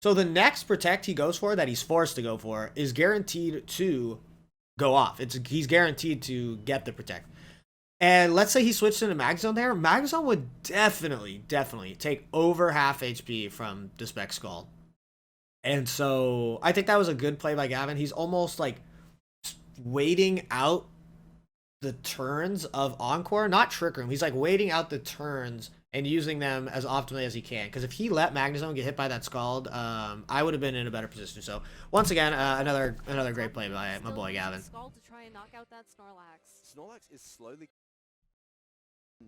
So the next protect he goes for, that he's forced to go for, is guaranteed to go off. He's guaranteed to get the protect. And let's say he switched into Magnezone there. Magnezone would definitely take over half HP from the Spec Skull. And so I think that was a good play by Gavin. He's almost like waiting out the turns of Encore, not Trick Room. He's like waiting out the turns and using them as optimally as he can. Because if he let Magnezone get hit by that Scald, I would have been in a better position. So once again, another great play by my boy Gavin. Snorlax is slowly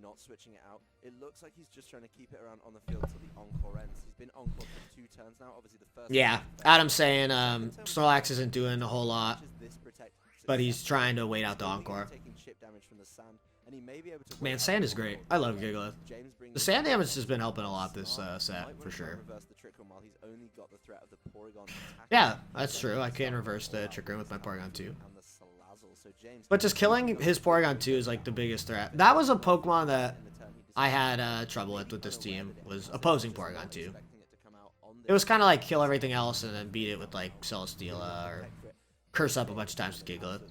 not switching it out. It looks like he's just trying to keep it around on the field till the Encore ends. He's been Encore for 2 turns now. Obviously the first. Yeah, Adam's saying Snorlax isn't doing a whole lot, but he's trying to wait out the Encore. Man, Sand is great. I love Gigalith. The Sand damage has been helping a lot this set, for sure. Yeah, that's true. I can reverse the Trick Room with my Porygon 2. But just killing his Porygon 2 is like the biggest threat. That was a Pokemon that I had trouble with this team, was opposing Porygon 2. It was kind of like kill everything else and then beat it with like Celesteela or curse up a bunch of times with Gigalith.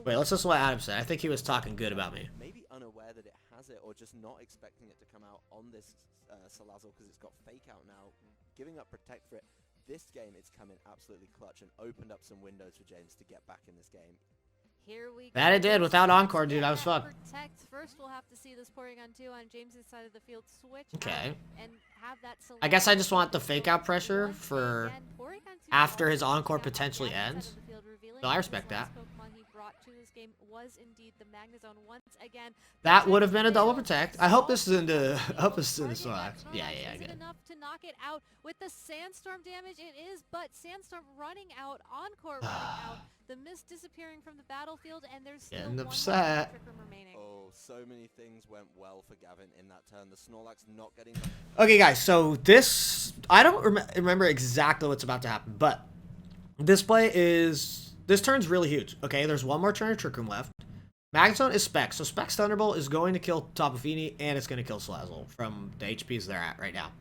Wait, let's listen to what Adam said. I think he was talking good about me. Maybe unaware that it has it, or just not expecting it to come out on this Salazzle because it's got fake out now, giving up protect for it. This game, it's coming absolutely clutch and opened up some windows for James to get back in this game. That it did. Without Encore, dude, I was fucked. First, we'll have to see this Porygon 2 on James's side of the field switch. Okay. And have that I guess I just want the fake out pressure for after his Encore potentially ends. So I respect that. That would have been a double protect. I hope this is into. I hope this is into Snorlax. Yeah, good. Enough to knock it out with the Sandstorm damage. It is, but Sandstorm running out, Encore running out, the mist disappearing from the battlefield, and there's still getting one upset. Trick Room remaining. Oh, so many things went well for Gavin in that turn. The Snorlax not getting. Okay, guys. So this, I don't remember exactly what's about to happen, but this play is. This turn's really huge. Okay, there's one more turn of Trick Room left. Magnezone is Spec, so Spec's Thunderbolt is going to kill Tapu Fini, and it's going to kill Salazzle from the HPs they're at right now.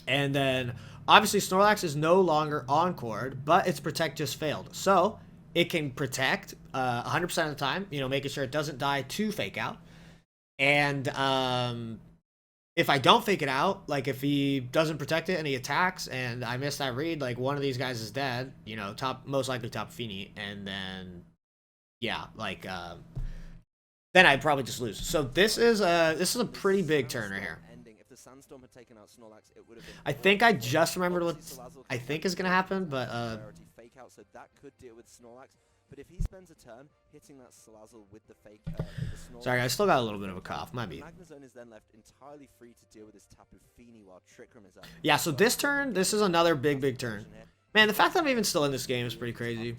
And then, obviously, Snorlax is no longer Encored, but its Protect just failed. So, it can Protect 100% of the time, you know, making sure it doesn't die to Fake Out. And if I don't Fake it out, like if he doesn't protect it and he attacks and I miss that read, like one of these guys is dead, you know, most likely Tapu Fini, and then, yeah, like, then I'd probably just lose. So this is a pretty big turn right here. I think I just remembered what I think is gonna happen, but so that could deal with Snorlax. But if he spends a turn hitting that Salazzle with the fake, sorry, I still got a little bit of a cough. Might be. Magnezone is then left entirely free to deal with his Tapu Fini while Trick Room is up. Yeah, so this turn, this is another big turn. Man, the fact that I'm even still in this game is pretty crazy.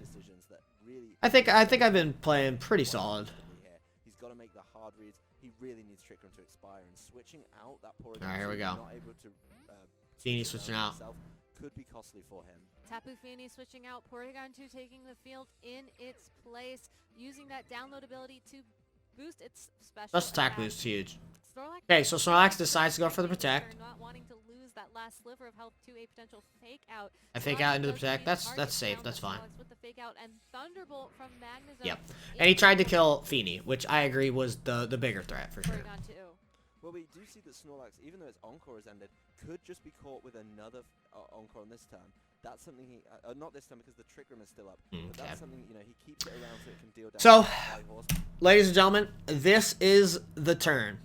really... I think I've been playing pretty solid. Here. He's got to make the hard reads. He really needs Trick Room to expire, and switching out that Porygon All right, here we go. not able to Feeny switching out. could be costly for him. Tapu Fini switching out, Porygon 2 taking the field in its place, using that download ability to boost its special Plus attack attack. boost, huge. Snorlax Okay, so Snorlax decides to go for the protect. Not wanting to lose that last sliver of health to a potential fake out. I fake out into the protect. That's safe. That's fine. With the fake out and Thunderbolt from Magnezone. Yep. And he tried to kill Feeny, which I agree was the bigger threat for sure. Porygon 2. Well, we do see that Snorlax, even though its Encore has ended, could just be caught with another Encore on this turn. That's something he... not this time because the Trick Room is still up. But that's something, you know, he keeps it around so it can deal down So, to high horse. ladies and gentlemen, this is the turn.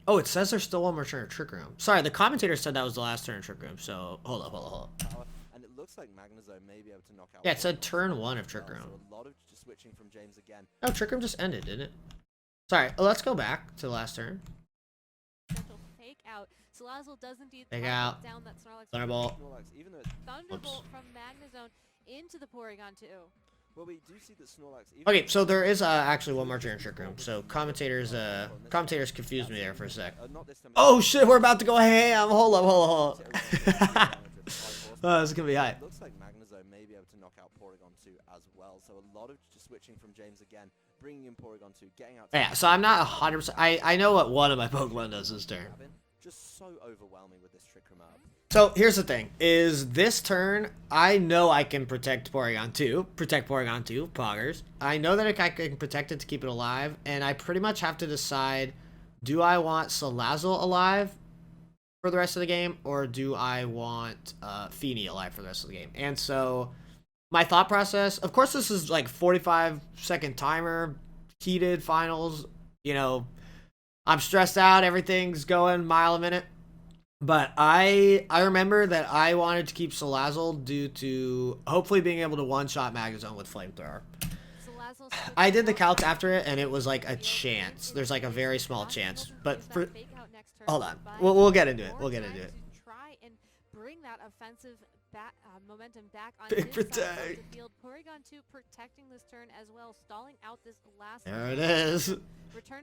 Oh, it says there's still one more turn of Trick Room. Sorry, the commentator said that was the last turn of Trick Room, so hold up. Power, and it looks like Magnezone may be able to knock out... Yeah, it said turn 1 of Trick Room. So a lot of just switching from James again. Oh, Trick Room just ended, didn't it? Sorry, let's go back to the last turn. Potential fake out. Salazzle does indeed Fake lock out. down that Snorlax. Thunderbolt. Snorlax, even though it's... Thunderbolt from Magnezone into the Porygon 2. Well, we do see that Snorlax... Okay, so there is actually one more turn in Trick Room. So commentators confused me there for a sec. Not this time. Oh shit, we're about to go ham. Hold up. Oh, this is gonna be high. It looks like Magnezone may be able to knock out Porygon 2 as well. So a lot of just switching from James again, bringing in Porygon 2, getting out... Yeah, so I'm not 100%. I know what one of my Pokemon does this turn. Just so overwhelming with this Trick Room up. So here's the thing: is this turn I know I can protect Porygon 2, Poggers. I know that I can protect it to keep it alive, and I pretty much have to decide: do I want Salazzle alive for the rest of the game, or do I want Feeny alive for the rest of the game? And so my thought process, of course, this is like 45-second timer, heated finals. You know, I'm stressed out. Everything's going mile a minute. But I remember that I wanted to keep Salazzle due to hopefully being able to one-shot Magnezone with Flamethrower. I did the calc after it, and it was like a chance. There's like a very small chance. But for... Hold on. We'll get into it. We'll get into it. Try and bring that offensive momentum back on Big his side of protect. the field. Porygon 2 protecting this turn as well, stalling out this last... There it is.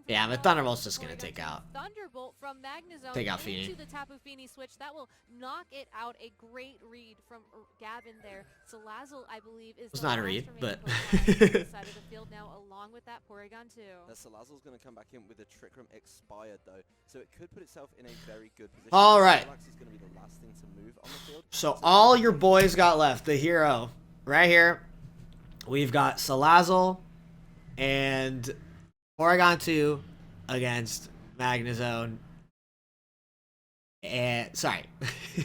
Yeah, but Thunderbolt's just gonna take out. Thunderbolt from Magnezone Take out Feeny. into the Tapu Fini switch. That will knock it out. A great read from Gavin there. Salazzle, I believe, is It's the not a last read, remaining but Pokemon on the side of the field now, along with that Porygon 2. Salazzle's going to come back in with the Trick Room expired though, so it could put itself in a very good position. All right. Snorlax is going to be the last thing to move on the field. So all your boys got left. The hero. Right here. We've got Salazzle and Porygon 2 against Magnezone. And sorry.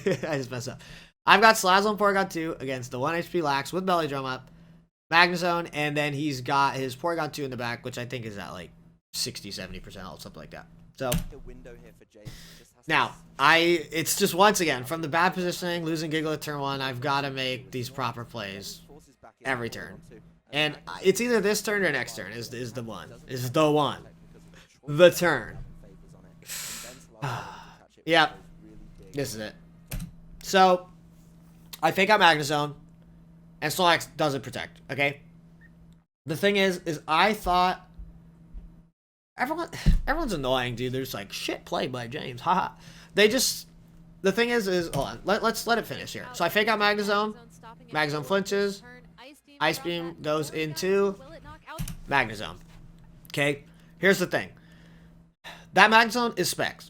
I just messed up. I've got Salazzle and Porygon 2 against the 1 HP Lax with Belly Drum up. Magnezone, and then he's got his Porygon 2 in the back, which I think is at like 60-70% health, something like that. So The window here for James just has to... now, it's just once again, from the bad positioning, losing Gigalith turn 1, I've got to make these proper plays Forces back in every Porygon turn. 2, And Magnezone it's either this turn or next turn is the one. Is the one. because of the choice The that turn. favors on it, and then Salazzle able to catch it with Yep. those really big... This is it. So, I fake out Magnezone, and Snorlax doesn't protect, okay? The thing is I thought... Everyone's annoying, dude. They're just like, shit play by James, haha. They just... The thing is hold on. Let's let it finish here. So I fake out Magnezone. Magnezone flinches. Ice Beam goes into Magnezone. Okay? Here's the thing. That Magnezone is specs.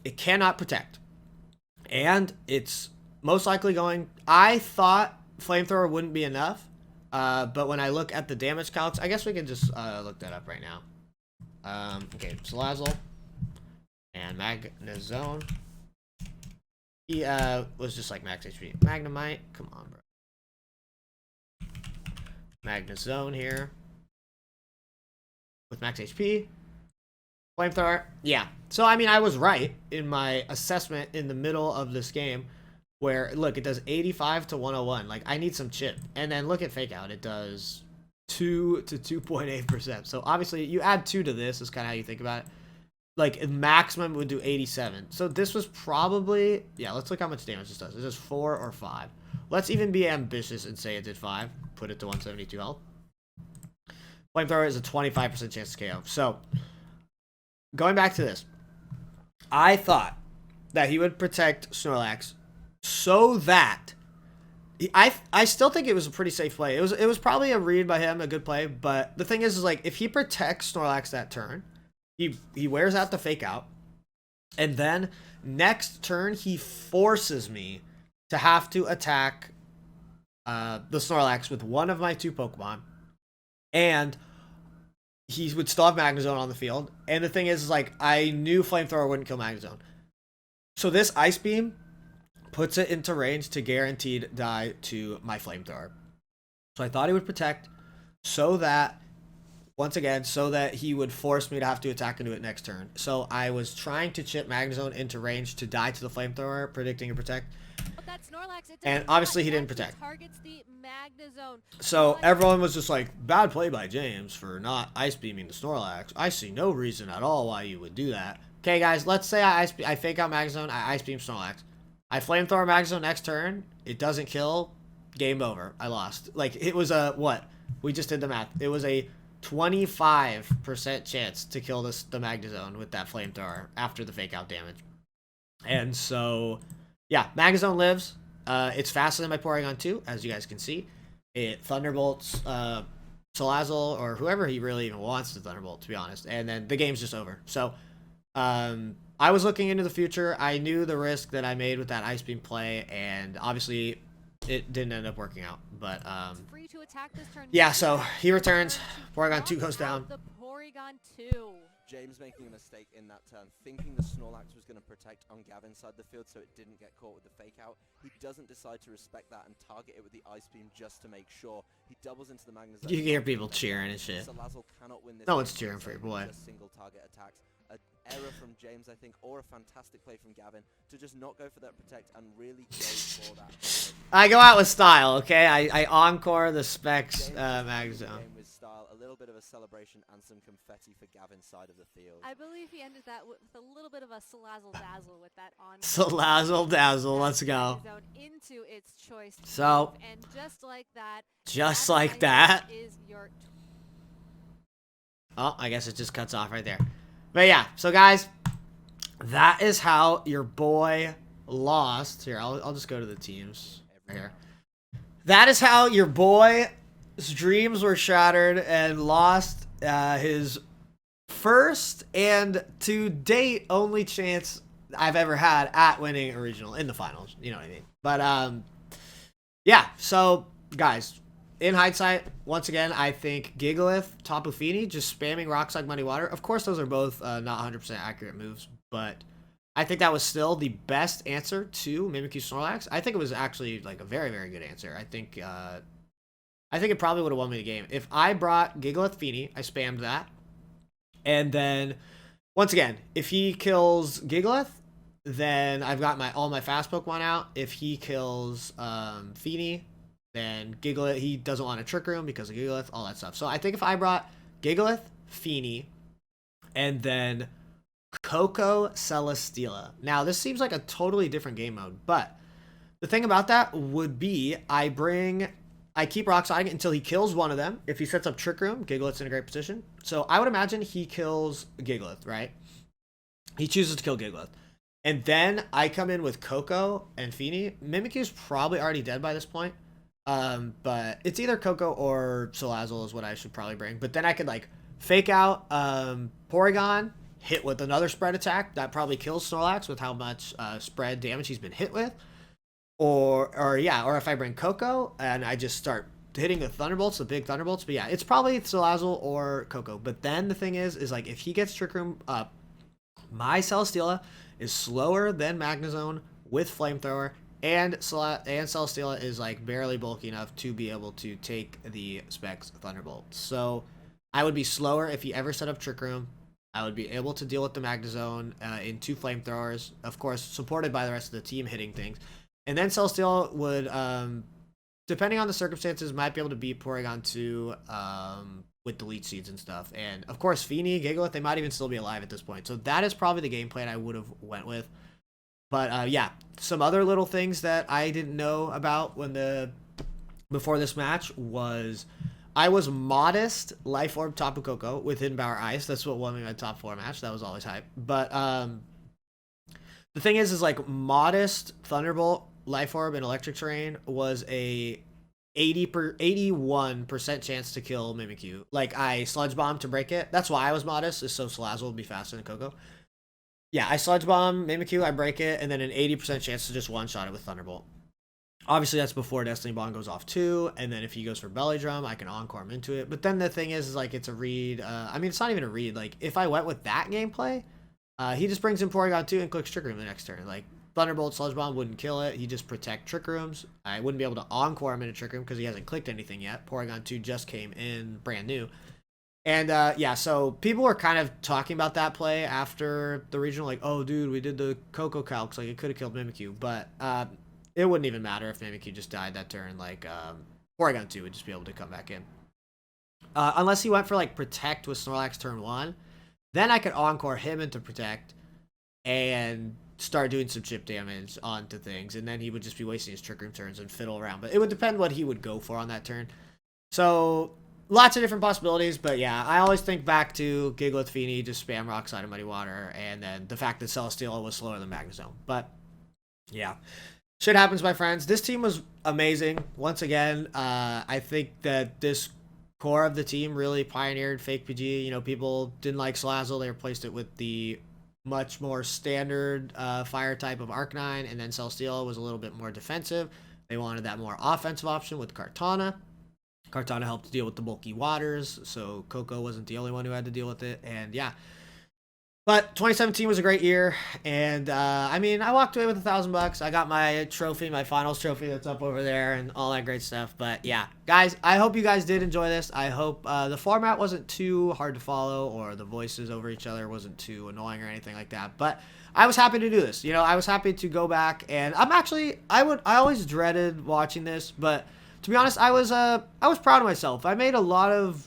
It cannot protect. And it's most likely going... I thought Flamethrower wouldn't be enough. But when I look at the damage calcs, I guess we can just look that up right now. Okay, Salazzle and Magnezone. He was just like max HP. Magnemite, come on, bro. Magnezone here with max HP. Flamethrower, yeah. So I mean, I was right in my assessment in the middle of this game. Where, look, it does 85 to 101. Like, I need some chip. And then look at Fake Out. It does 2 to 2.8%. So, obviously, you add 2 to this is kind of how you think about it. like maximum would do 87. So this was probably, yeah, let's look how much damage this does. Is this 4 or 5? Let's even be ambitious and say it did 5. Put it to 172 health. Flamethrower is a 25% chance to KO. So going back to this, I thought that he would protect Snorlax so that I still think it was a pretty safe play. It was probably a read by him, a good play, but the thing is like if he protects Snorlax that turn, he wears out the fake out, and then next turn he forces me to have to attack the Snorlax with one of my 2 Pokemon, and he would still have Magnezone on the field. And the thing is like I knew Flamethrower wouldn't kill Magnezone. So this Ice Beam puts it into range to guaranteed die to my Flamethrower. So I thought he would protect so that, once again, so that he would force me to have to attack into it next turn. So I was trying to chip Magnezone into range to die to the Flamethrower, predicting a protect. And obviously he didn't protect. So everyone was just like, bad play by James for not Ice Beaming the Snorlax. I see no reason at all why you would do that. Okay, guys, let's say I fake out Magnezone, I Ice Beam Snorlax. I Flamethrower Magnezone next turn. It doesn't kill. Game over. I lost. Like, it was a, what? We just did the math. It was a 25% chance to kill the Magnezone with that Flamethrower after the fake out damage. And so, yeah, Magnezone lives. It's faster than my Porygon 2, as you guys can see. It Thunderbolts Salazzle, or whoever he really even wants to Thunderbolt, to be honest. And then the game's just over. So, I was looking into the future. I knew the risk that I made with that Ice Beam play, and obviously it didn't end up working out. But yeah, so he returns. Porygon 2 goes down. James making a mistake in that turn, thinking the Snorlax was going to protect on Gavin's side of the field so it didn't get caught with the fake out. He doesn't decide to respect that and target it with the Ice Beam just to make sure. He doubles into the Magnezone. You can hear people cheering and shit. Salazzle cannot win this. No one's cheering for your boy. Just single target attacks. An error from James, I think, or a fantastic play from Gavin to just not go for that protect and really go for that. I go out with style, okay? I encore the Specs Magnezone. With style, a little bit of a celebration and some confetti for Gavin's side of the field. I believe he ended that with a little bit of a Salazzle Dazzle with that on. Salazzle Dazzle, let's go. Into its choice so, and just like that. Just like that. Is your oh, I guess it just cuts off right there. But yeah, so guys, that is how your boy lost. Here, I'll just go to the teams right here. That is how your boy's dreams were shattered and lost his first and to date only chance I've ever had at winning a regional in the finals. You know what I mean? But yeah, so guys, in hindsight, once again, I think Gigalith, Tapu Fini, just spamming Rock Slide Muddy Water. Of course, those are both not 100% accurate moves, but I think that was still the best answer to Mimikyu Snorlax. I think it was actually like a very, very good answer. I think it probably would have won me the game. If I brought Gigalith Fini, I spammed that. And then, once again, if he kills Gigalith, then I've got all my fast Pokemon out. If he kills Fini, then Gigalith, he doesn't want a Trick Room because of Gigalith, all that stuff. So I think if I brought Gigalith, Fini, and then Coco Celesteela. Now, this seems like a totally different game mode, but the thing about that would be I keep Rock Sliding until he kills one of them. If he sets up Trick Room, Gigalith's in a great position. So I would imagine he kills Gigalith, right? He chooses to kill Gigalith. And then I come in with Coco and Fini. Mimikyu's probably already dead by this point. But it's either Coco or Salazzle is what I should probably bring. But then I could like fake out Porygon, hit with another spread attack that probably kills Snorlax with how much spread damage he's been hit with. Or if I bring Coco and I just start hitting the Thunderbolts, the big Thunderbolts. But yeah, it's probably Salazzle or Coco. But then the thing is like if he gets Trick Room up, my Celesteela is slower than Magnezone with Flamethrower. And Celesteela is like barely bulky enough to be able to take the Specs Thunderbolt. So I would be slower if he ever set up Trick Room. I would be able to deal with the Magnezone in 2 Flamethrowers, of course, supported by the rest of the team hitting things. And then Celesteela would depending on the circumstances, might be able to beat Porygon 2 with the leech seeds and stuff. And of course, Feeny, Gigalith, they might even still be alive at this point. So that is probably the game plan I would have went with. But yeah, some other little things that I didn't know about before this match was I was modest Life Orb Tapu Koko with Hidden Power Ice. That's what won me my top 4 match. That was always hype. But the thing is like modest Thunderbolt, Life Orb, and Electric Terrain was a 81% chance to kill Mimikyu. Like, I Sludge Bomb to break it. That's why I was modest, is so Salazzle would be faster than Koko. Yeah, I Sludge Bomb Mimikyu, I break it, and then an 80% chance to just one-shot it with Thunderbolt. Obviously, that's before Destiny Bond goes off too, and then if he goes for Belly Drum, I can Encore him into it. But then the thing is like, it's a read. I mean, it's not even a read. Like, if I went with that gameplay, he just brings in Porygon 2 and clicks Trick Room the next turn. Like, Thunderbolt, Sludge Bomb wouldn't kill it. He just protect Trick Rooms. I wouldn't be able to Encore him into Trick Room because he hasn't clicked anything yet. Porygon 2 just came in brand new. And yeah, so people were kind of talking about that play after the regional, like, oh, dude, we did the Koko calcs. Like, it could have killed Mimikyu. But it wouldn't even matter if Mimikyu just died that turn. Like, Porygon 2 would just be able to come back in. Unless he went for, like, Protect with Snorlax turn 1. Then I could Encore him into Protect and start doing some chip damage onto things, and then he would just be wasting his Trick Room turns and fiddle around. But it would depend what he would go for on that turn. So lots of different possibilities, but yeah, I always think back to Gigalith Feeny, just spam Rock Slide and Muddy Water, and then the fact that Celesteela was slower than Magnezone. But yeah, shit happens, my friends. This team was amazing. Once again, I think that this core of the team really pioneered Fake PG. You know, people didn't like Salazzle. They replaced it with the much more standard fire type of Arcanine, and then Celesteela was a little bit more defensive. They wanted that more offensive option with Kartana. Kartana helped deal with the bulky waters, so Koko wasn't the only one who had to deal with it. And yeah, but 2017 was a great year, and I mean, I walked away with $1,000. I got my trophy, my finals trophy that's up over there, and all that great stuff. But yeah, guys, I hope you guys did enjoy this. I hope the format wasn't too hard to follow, or the voices over each other wasn't too annoying or anything like that. But I was happy to do this. You know, I was happy to go back, and I always dreaded watching this, but to be honest, I was proud of myself. I made a lot of,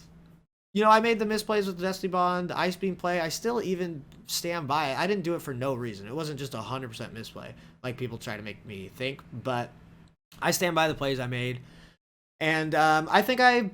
you know, I made the misplays with the Destiny Bond, the Ice Beam play. I still even stand by it. I didn't do it for no reason. It wasn't just 100% misplay like people try to make me think, but I stand by the plays I made. And I think I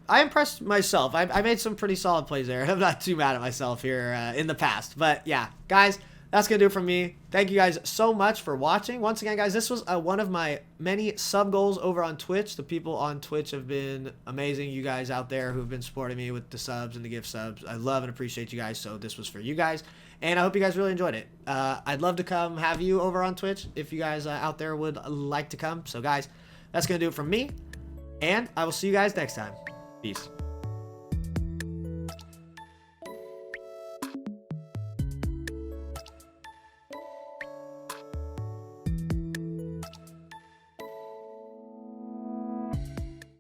impressed myself. I made some pretty solid plays there, and I'm not too mad at myself here in the past. But yeah, guys, that's going to do it from me. Thank you guys so much for watching. Once again, guys, this was one of my many sub goals over on Twitch. The people on Twitch have been amazing. You guys out there who've been supporting me with the subs and the gift subs, I love and appreciate you guys. So this was for you guys, and I hope you guys really enjoyed it. I'd love to come have you over on Twitch if you guys out there would like to come. So guys, that's going to do it from me, and I will see you guys next time. Peace.